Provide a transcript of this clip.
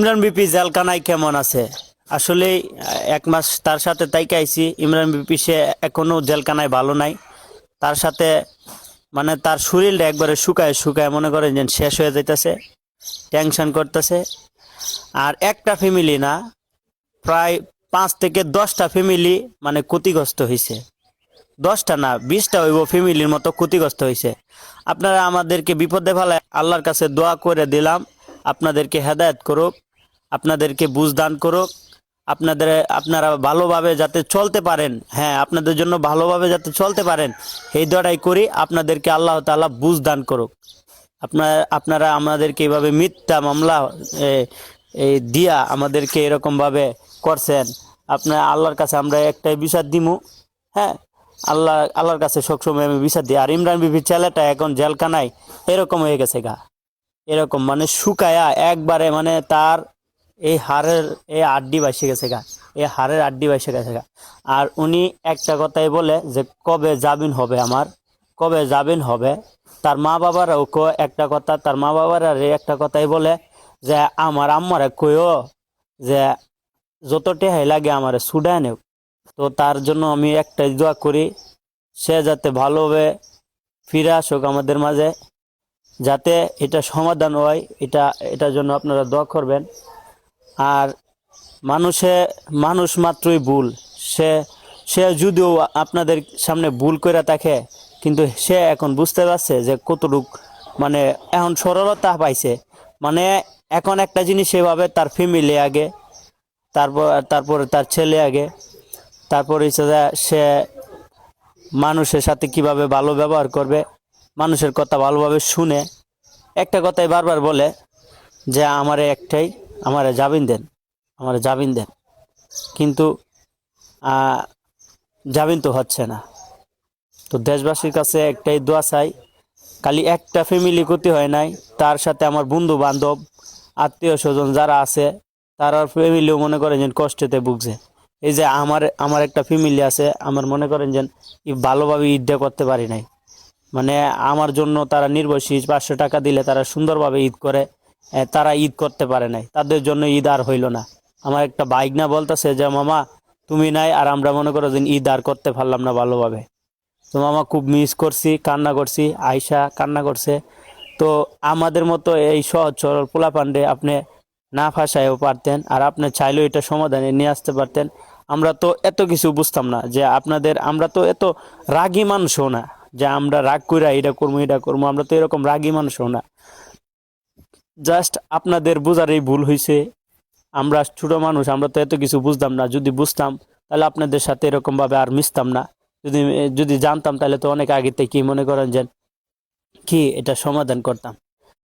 Imran BP জেলখানায় কেমন আছে? আসলে এক মাস তার সাথে তাইকে আইছি। ইমরান বিপি সে এখনো জেলখানায় ভালো নাই। তার সাথে মানে তার শরীরটা একবারে শুকায় শুকায় মনে করেন যে শেষ হয়ে যাইতেছে, টেনশন করতেছে। আর একটা ফ্যামিলি না, প্রায় 5 থেকে 10টা ফ্যামিলি মানে ক্ষতিগ্রস্ত হয়েছে। 10টা না, 20টা হইব ফ্যামিলির মতো ক্ষতিগ্রস্ত হয়েছে। আপনারা আমাদেরকে বিপদে ফেলায় আল্লাহর কাছে দোয়া করে দিলাম, আপনাদেরকে হেদায়েত করুক, আপনাদেরকে বুঝ দান করুক, আপনারা ভালোভাবে যাতে চলতে পারেন। হ্যাঁ, আপনাদের জন্য ভালোভাবে যাতে চলতে পারেন এই দোয়াটাই করি। আপনাদেরকে আল্লাহ তাআলা বুঝ দান করুক। আপনারা আমাদেরকে এইভাবে মিথ্যা মামলা দিয়া আমাদেরকে এরকমভাবে করছেন। আপনার আল্লাহর কাছে আমরা একটাই বিচার দিমু। হ্যাঁ, আল্লাহর কাছে সবসময় আমি বিচার দিই। আর ইমরান বিবির ছেলেটা এখন জেলখানায় এরকম হয়ে গেছে গা, এরকম মানে শুকায়া একবারে, মানে তার এই হাড়ের এই আড্ডি বাইসে গেছে গা, এই হাড়ের আড্ডি বাইসে গেছে গা। আর উনি একটা কথাই বলে যে কবে জামিন হবে আমার, কবে জামিন হবে। তার মা বাবারাও একটা কথা, তার মা বাবারা একটা কথাই বলে যে আমার আম্মারে কইও যে যত টেহাই লাগে আমারে সুডায় নেও। তো তার জন্য আমি একটাই দোয়া করি, সে যাতে ভালোভাবে ফিরে আসুক আমাদের মাঝে, যাতে এটা সমাধান হয়। এটার জন্য আপনারা দোয়া করবেন। আর মানুষ মাত্রই ভুল। সে সে যদিও আপনাদের সামনে ভুল করে থাকে, কিন্তু সে এখন বুঝতে পারছে যে কতটুক মানে এখন সরলতা পাইছে। মানে এখন একটা জিনিস সেভাবে তার ফ্যামিলি আগে, তারপরে তার ছেলে আগে, তারপর হচ্ছে যে সে মানুষের সাথে কিভাবে ভালো ব্যবহার করবে, মানুষের কথা ভালোভাবে শুনে। একটা কথাই বারবার বলে যে আমারে জামিন দেন, আমারে জামিন দেন। কিন্তু জামিন তো হচ্ছে না। তো দেশবাসীর কাছে একটাই দোয়া চাই, খালি একটা ফ্যামিলি ক্ষতি হয় নাই, তার সাথে আমার বন্ধু বান্ধব আত্মীয় স্বজন যারা আছে তার ফ্যামিলিও মনে করেন যে কষ্টেতে ভুগছে। এই যে আমার একটা ফ্যামিলি আছে, আমার মনে করেন যে ভালোভাবে ঈদটা করতে পারি নাই। মানে আমার জন্য তারা নির্ভরশীল, 500 টাকা দিলে তারা সুন্দরভাবে ঈদ করে। তারা ঈদ করতে পারে নাই, তাদের জন্য ঈদ আর হইল না। আমার একটা ভাইগনা বলতেছে যে মামা তুমি নাই, আর আমরা মনে করো যে ঈদ আর করতে পারলাম না ভালোভাবে। তো মামা খুব মিস করছি, কান্না করছি, আয়শা কান্না করছে। তো আমাদের মতো এই সহজ সরল পোলাপান্ডে আপনি না ফাঁসায়ও পারতেন, আর আপনি চাইলেও এটা সমাধানে নিয়ে আসতে পারতেন। আমরা তো এত কিছু বুঝতাম না যে আমরা তো এত রাগী মানুষও না যে আমরা রাগ কইরা এটা করবো এটা করবো। আমরা তো এরকম রাগী মানুষও না। জাস্ট আপনাদের বোঝারই ভুল হয়েছে। আমরা ছোট মানুষ, আমরা তো এত কিছু বুঝতাম না। যদি বুঝতাম তাহলে আপনাদের সাথে এরকম ভাবে আর মিশতাম না। যদি যদি জানতাম তাহলে তো অনেক আগে থেকে মনে করেন যে কি এটা সমাধান করতাম।